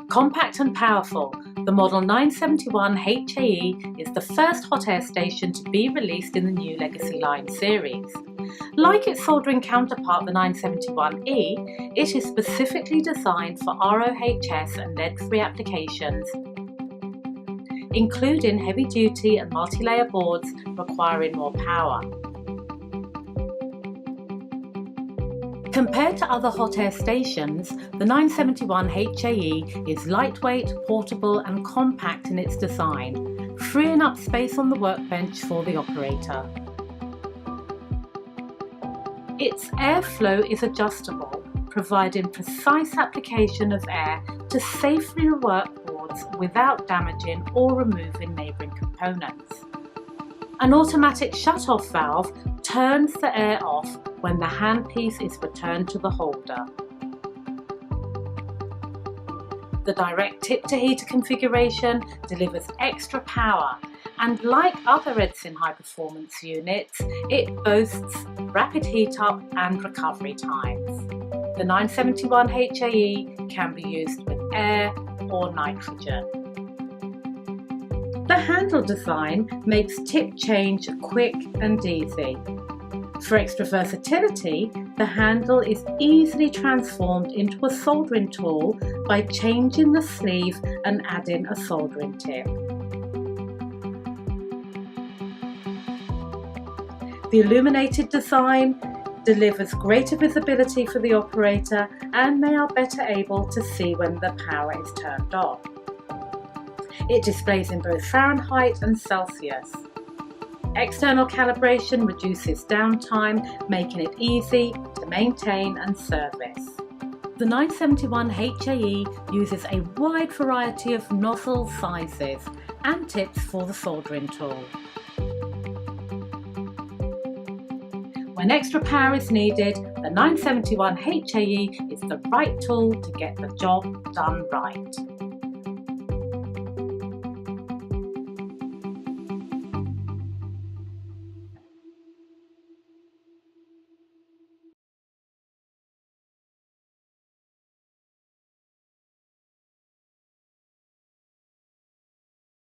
Compact and powerful, the Model 971 HAE is the first hot air station to be released in the new Legacy Line series. Like its soldering counterpart, the 971E, it is specifically designed for RoHS and lead-free applications, including heavy-duty and multi-layer boards requiring more power. Compared to other hot air stations, the 971 HAE is lightweight, portable and compact in its design, freeing up space on the workbench for the operator. Its airflow is adjustable, providing precise application of air to safely work boards without damaging or removing neighbouring components. An automatic shut-off valve turns the air off when the handpiece is returned to the holder. The direct tip-to-heater configuration delivers extra power, and like other EDSYN high-performance units, it boasts rapid heat-up and recovery times. The 971 HAE can be used with air or nitrogen. The handle design makes tip change quick and easy. For extra versatility, the handle is easily transformed into a soldering tool by changing the sleeve and adding a soldering tip. The illuminated design delivers greater visibility for the operator, and they are better able to see when the power is turned off. It displays in both Fahrenheit and Celsius. External calibration reduces downtime, making it easy to maintain and service. The 971 HAE uses a wide variety of nozzle sizes and tips for the soldering tool. When extra power is needed, the 971 HAE is the right tool to get the job done right.